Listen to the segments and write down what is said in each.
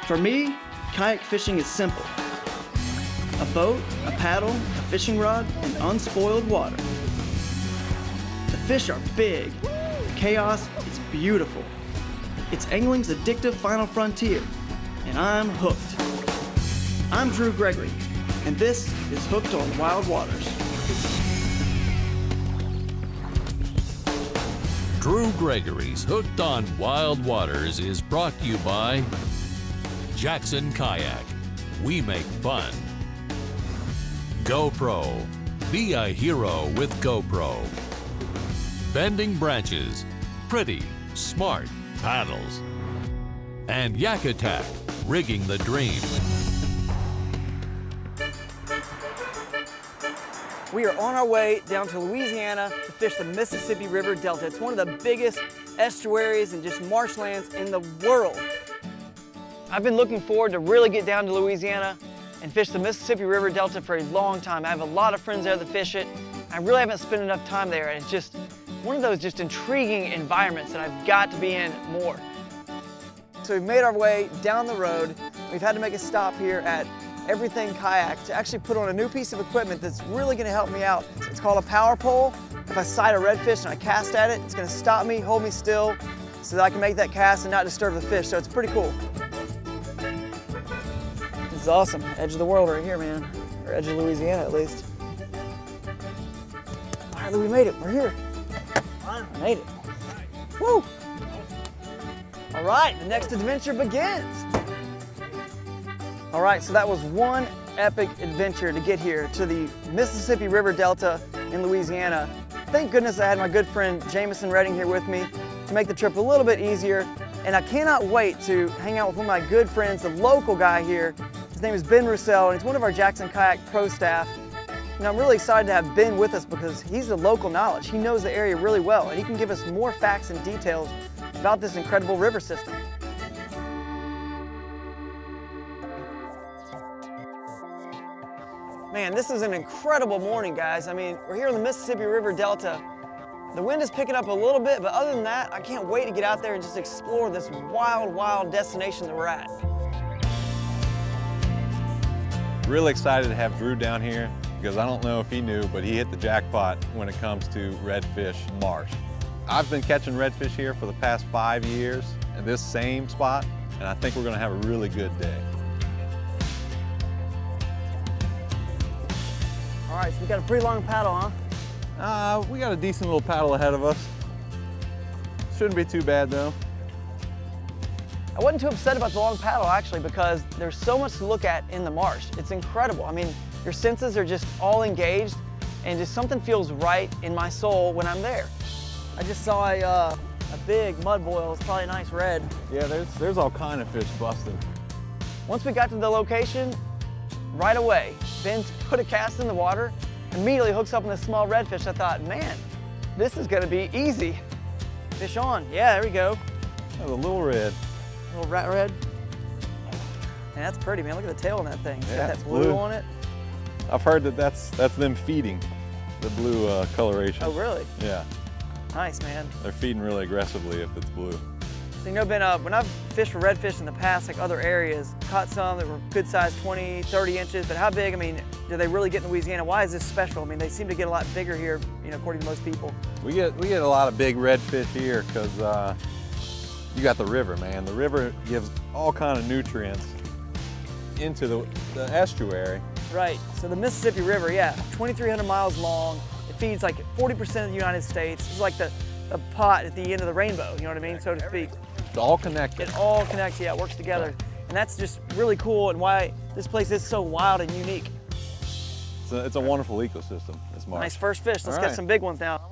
For me, kayak fishing is simple. A boat, a paddle, a fishing rod, and unspoiled water. The fish are big. The chaos is beautiful. It's angling's addictive final frontier, and I'm hooked. I'm Gregory, and this is Hooked on Wild Waters. Gregory's Hooked on Wild Waters is brought to you by Jackson Kayak. We make fun. GoPro. Be a hero with GoPro. Bending Branches. Pretty, smart paddles. And Yak Attack. Rigging the dream. We are on our way down to Louisiana to fish the Mississippi River Delta. It's one of the biggest estuaries and just marshlands in the world. I've been looking forward to really get down to Louisiana and fish the Mississippi River Delta for a long time. I have a lot of friends there that fish it. I really haven't spent enough time there, and it's just one of those just intriguing environments that I've got to be in more. So we've made our way down the road. We've had to make a stop here at Everything Kayak to actually put on a new piece of equipment that's really going to help me out. It's called a power pole. If I sight a redfish and I cast at it, it's going to stop me, hold me still, so that I can make that cast and not disturb the fish. So it's pretty cool. This is awesome. Edge of the world right here, man. Or edge of Louisiana, at least. All right, we made it. We're here. Made it. Woo! All right, the next adventure begins. All right, so that was one epic adventure to get here to the Mississippi River Delta in Louisiana. Thank goodness I had my good friend Jameson Redding here with me to make the trip a little bit easier. And I cannot wait to hang out with one of my good friends, the local guy here. His name is Ben Roussel, and he's one of our Jackson Kayak Pro staff. And I'm really excited to have Ben with us because he's the local knowledge. He knows the area really well, and he can give us more facts and details about this incredible river system. Man, this is an incredible morning, guys. I mean, we're here in the Mississippi River Delta. The wind is picking up a little bit, but other than that, I can't wait to get out there and just explore this wild, wild destination that we're at. Really excited to have Drew down here because I don't know if he knew, but he hit the jackpot when it comes to redfish marsh. I've been catching redfish here for the past 5 years in this same spot, and I think we're gonna have a really good day. All right, so we got a pretty long paddle, huh? We got a decent little paddle ahead of us. Shouldn't be too bad though. I wasn't too upset about the long paddle actually because there's so much to look at in the marsh. It's incredible. I mean, your senses are just all engaged and just something feels right in my soul when I'm there. I just saw a big mud boil. It's probably a nice red. Yeah, there's all kind of fish busting. Once we got to the location, right away, Ben put a cast in the water, immediately hooks up on this small redfish. I thought, man, this is gonna be easy. Fish on, yeah, there we go. That was a little red. A little rat red. Man, that's pretty, man. Look at the tail on that thing. It's yeah, got that blue on it. I've heard that that's them feeding the blue coloration. Oh, really? Yeah. Nice, man. They're feeding really aggressively if it's blue. So, you know, Ben, when I've fished for redfish in the past, like other areas, caught some that were good size, 20, 30 inches, but how big, I mean, do they really get in Louisiana? Why is this special? I mean, they seem to get a lot bigger here, you know, according to most people. We get a lot of big redfish here because you got the river, man. The river gives all kind of nutrients into the estuary. Right, so the Mississippi River, yeah, 2,300 miles long. It feeds like 40% of the United States. It's like the pot at the end of the rainbow, you know what I mean, so to speak. It's all connected. It all connects, yeah, it works together. And that's just really cool and why this place is so wild and unique. It's a wonderful ecosystem, this marsh. Nice first fish. Let's get some big ones now.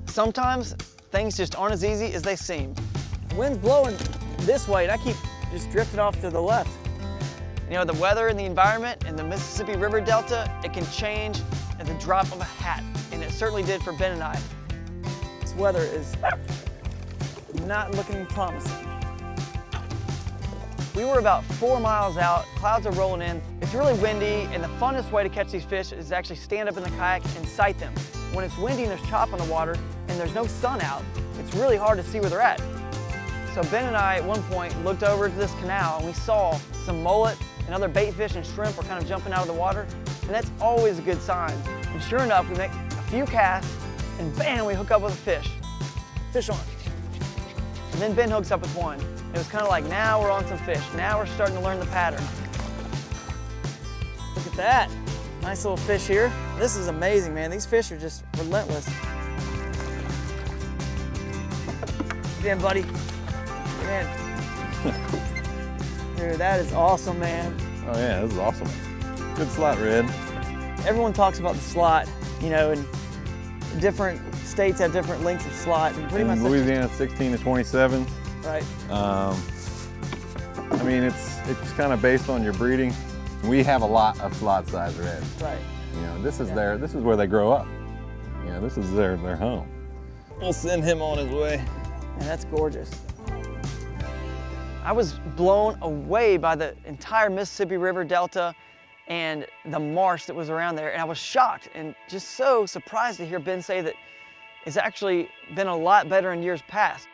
Sometimes things just aren't as easy as they seem. The wind's blowing this way and I keep just drifting off to the left. You know, the weather and the environment in the Mississippi River Delta, it can change at the drop of a hat, and it certainly did for Ben and I. This weather is not looking promising. We were about 4 miles out, clouds are rolling in. It's really windy, and the funnest way to catch these fish is to actually stand up in the kayak and sight them. When it's windy and there's chop on the water, and and there's no sun out, it's really hard to see where they're at. So Ben and I at one point looked over to this canal and we saw some mullet and other bait fish and shrimp were kind of jumping out of the water, and that's always a good sign. And sure enough, we make a few casts and bam, we hook up with a fish. Fish on. And then Ben hooks up with one. It was kind of like, now we're on some fish. Now we're starting to learn the pattern. Look at that. Nice little fish here. This is amazing, man. These fish are just relentless. Get in, buddy. Get in. Dude, that is awesome, man. Oh yeah, this is awesome. Good slot, Red. Everyone talks about the slot, you know, and different states have different lengths of slot. And pretty much Louisiana, 16 to 27. Right. I mean, it's kind of based on your breeding. We have a lot of slot size reds. Right. You know, this is this is where they grow up. You know, this is their home. We'll send him on his way. And that's gorgeous. I was blown away by the entire Mississippi River Delta and the marsh that was around there, and I was shocked and just so surprised to hear Ben say that it's actually been a lot better in years past.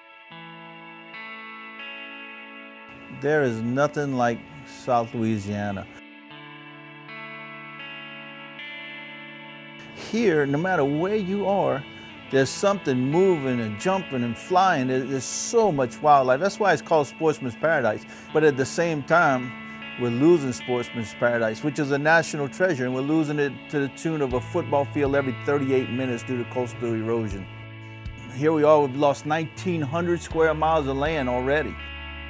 There is nothing like South Louisiana. Here, no matter where you are, there's something moving and jumping and flying. There's so much wildlife. That's why it's called Sportsman's Paradise. But at the same time, we're losing Sportsman's Paradise, which is a national treasure, and we're losing it to the tune of a football field every 38 minutes due to coastal erosion. Here we are, we've lost 1,900 square miles of land already.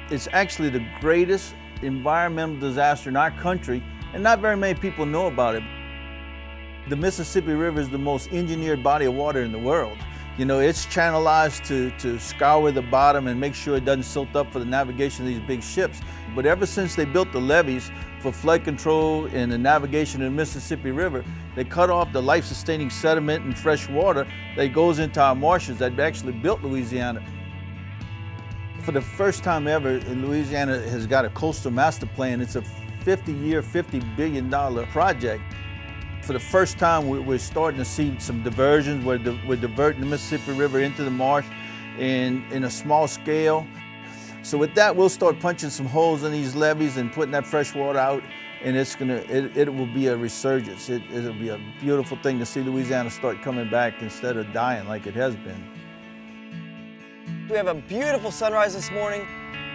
It's actually the greatest environmental disaster in our country, and not very many people know about it. The Mississippi River is the most engineered body of water in the world. You know, it's channelized to scour the bottom and make sure it doesn't silt up for the navigation of these big ships. But ever since they built the levees for flood control and the navigation of the Mississippi River, they cut off the life-sustaining sediment and fresh water that goes into our marshes that actually built Louisiana. For the first time ever, Louisiana has got a coastal master plan. It's a 50-year, $50 billion project. For the first time, we're starting to see some diversions. We're diverting the Mississippi River into the marsh in a small scale. So with that, we'll start punching some holes in these levees and putting that fresh water out, and it will be a resurgence. It'll be a beautiful thing to see Louisiana start coming back instead of dying like it has been. We have a beautiful sunrise this morning,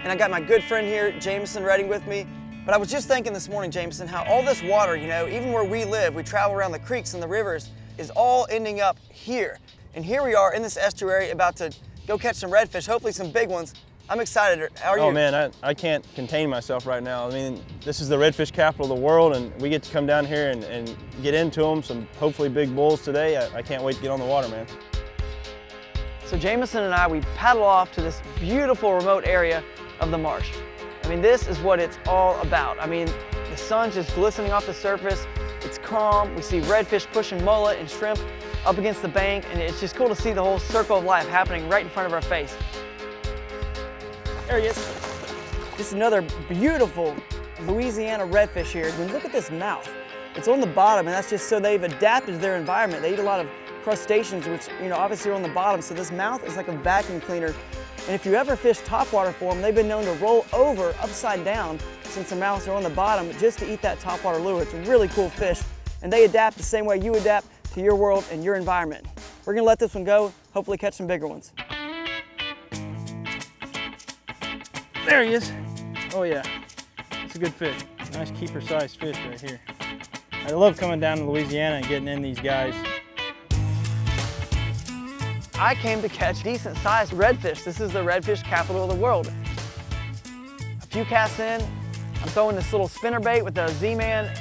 and I got my good friend here, Jameson, riding with me. But I was just thinking this morning, Jameson, how all this water, you know, even where we live, we travel around the creeks and the rivers, is all ending up here. And here we are in this estuary about to go catch some redfish, hopefully some big ones. I'm excited. How are you? Oh man, I can't contain myself right now. I mean, this is the redfish capital of the world, and we get to come down here and get into them, some hopefully big bulls today. I can't wait to get on the water, man. So Jameson and I, we paddle off to this beautiful remote area of the marsh. I mean, this is what it's all about. I mean, the sun's just glistening off the surface. It's calm. We see redfish pushing mullet and shrimp up against the bank, and it's just cool to see the whole circle of life happening right in front of our face. There he is. Just another beautiful Louisiana redfish here. When you look at this mouth, it's on the bottom, and that's just so they've adapted to their environment. They eat a lot of crustaceans, which, you know, obviously are on the bottom, so this mouth is like a vacuum cleaner. And if you ever fish topwater for them, they've been known to roll over upside down since their mouths are on the bottom just to eat that topwater lure. It's a really cool fish, and they adapt the same way you adapt to your world and your environment. We're gonna let this one go, hopefully catch some bigger ones. There he is. Oh yeah, it's a good fish. Nice keeper-sized fish right here. I love coming down to Louisiana and getting in these guys. I came to catch decent-sized redfish. This is the redfish capital of the world. A few casts in, I'm throwing this little spinnerbait with a Z-Man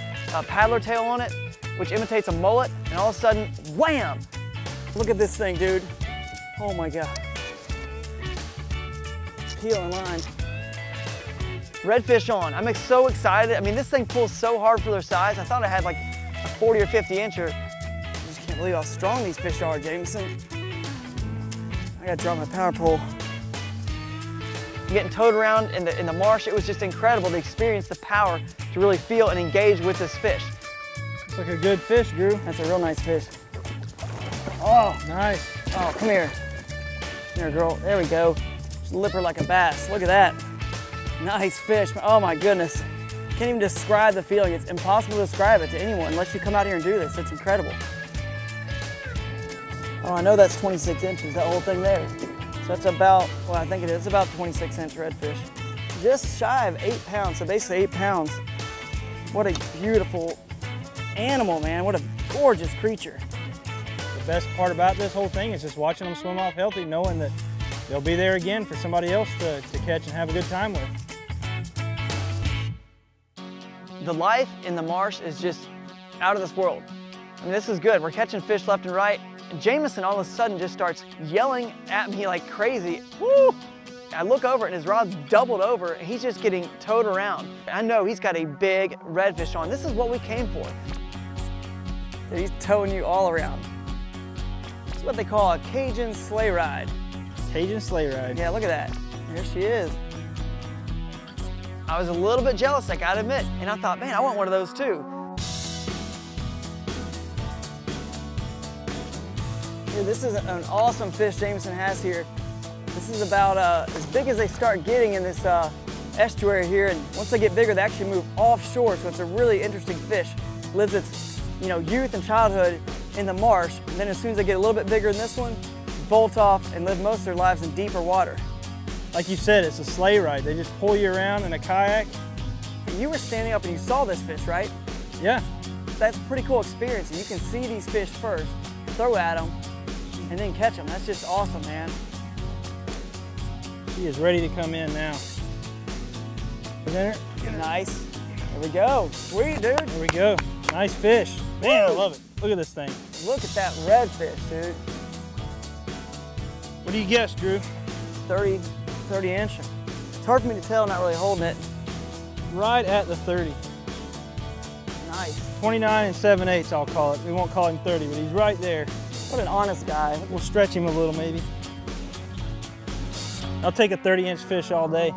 paddler tail on it, which imitates a mullet, and all of a sudden, wham! Look at this thing, dude. Oh my God. Peeling line. Redfish on. I'm so excited. I mean, this thing pulls so hard for their size. I thought I had like a 40 or 50 incher. I just can't believe how strong these fish are, Jameson. I gotta drop my power pole. Getting towed around in the marsh, it was just incredible to experience the power to really feel and engage with this fish. Looks like a good fish, Drew. That's a real nice fish. Oh, nice. Oh, come here. Come here, girl. There we go. Just lip her like a bass. Look at that. Nice fish. Oh my goodness. Can't even describe the feeling. It's impossible to describe it to anyone unless you come out here and do this. It's incredible. Oh, I know that's 26 inches, that whole thing there. So that's about, well, I think it is about 26-inch redfish. Just shy of 8 pounds, so basically 8 pounds. What a beautiful animal, man. What a gorgeous creature. The best part about this whole thing is just watching them swim off healthy, knowing that they'll be there again for somebody else to catch and have a good time with. The life in the marsh is just out of this world. I mean, this is good. We're catching fish left and right. And Jameson all of a sudden just starts yelling at me like crazy. Woo! I look over and his rod's doubled over and he's just getting towed around. I know he's got a big redfish on. This is what we came for. He's towing you all around. This is what they call a Cajun sleigh ride. Cajun sleigh ride. Yeah, look at that. There she is. I was a little bit jealous, I gotta admit, and I thought, man, I want one of those too. Dude, this is an awesome fish Jameson has here. This is about as big as they start getting in this estuary here, and once they get bigger, they actually move offshore, so it's a really interesting fish. Lives its youth and childhood in the marsh, and then as soon as they get a little bit bigger than this one, bolt off and live most of their lives in deeper water. Like you said, it's a sleigh ride. They just pull you around in a kayak. And you were standing up and you saw this fish, right? Yeah. That's a pretty cool experience. And you can see these fish first, throw at them, and then catch them. That's just awesome, man. She is ready to come in now. Nice. There we go. Sweet, dude. There we go. Nice fish. Man, I love it. Look at this thing. Look at that redfish, dude. What do you guess, Drew? 30 inch. It's hard for me to tell, not really holding it. Right at the 30. Nice. 29 and 7/8, I'll call it. We won't call him 30, but he's right there. What an honest guy. We'll stretch him a little, maybe. I'll take a 30-inch fish all day.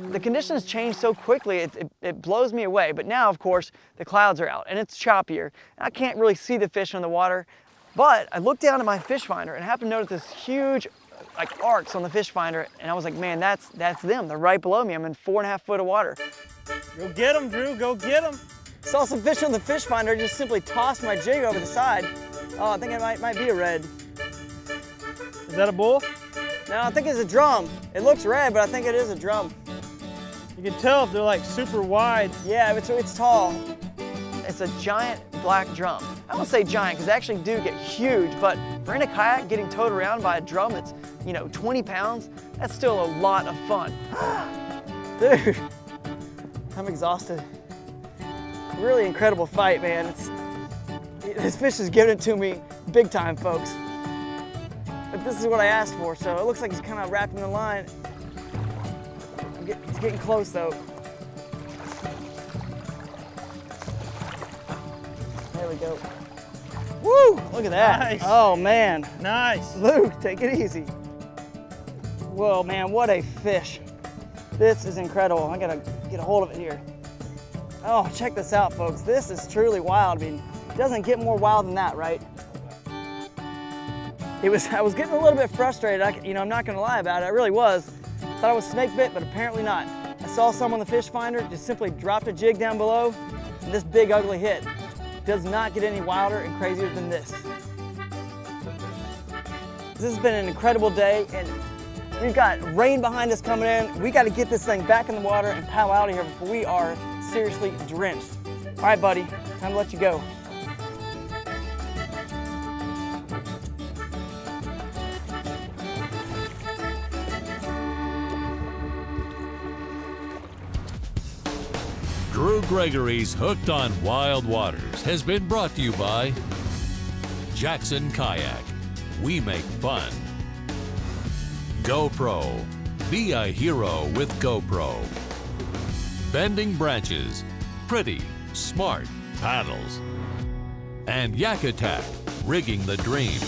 The conditions change so quickly, it blows me away. But now, of course, the clouds are out and it's choppier. I can't really see the fish in the water, but I looked down at my fish finder and happened to notice this huge arcs on the fish finder, and I was like, man, that's them. They're right below me. I'm in 4.5 foot of water. Go get them, Drew. Go get them. Saw some fish on the fish finder, just simply tossed my jig over the side. Oh, I think it might be a red. Is that a bull? No, I think it's a drum. It looks red, but I think it is a drum. You can tell if they're like super wide. Yeah, it's tall. It's a giant black drum. I don't say giant because they actually do get huge, but for in a kayak getting towed around by a drum that's 20 pounds, that's still a lot of fun. Dude, I'm exhausted. Really incredible fight, man. This fish is giving it to me big time, folks. But this is what I asked for, so it looks like he's kind of wrapped in the line. He's getting close though. There we go. Woo! Look at that. Nice. Oh man. Nice. Luke, take it easy. Whoa, man, what a fish. This is incredible. I gotta get a hold of it here. Oh, check this out, folks. This is truly wild. I mean, it doesn't get more wild than that, right? I was getting a little bit frustrated. I'm not gonna lie about it. I really was. Thought I was snake bit, but apparently not. I saw some on the fish finder, just simply dropped a jig down below, and this big ugly hit. Does not get any wilder and crazier than this. This has been an incredible day, and we've got rain behind us coming in. We got to get this thing back in the water and paddle out of here before we are seriously drenched. All right, buddy, time to let you go. Drew Gregory's Hooked on Wild Waters has been brought to you by Jackson Kayak. We make fun. GoPro. Be a hero with GoPro. Bending Branches. Pretty, smart paddles. And Yak Attack. Rigging the dream.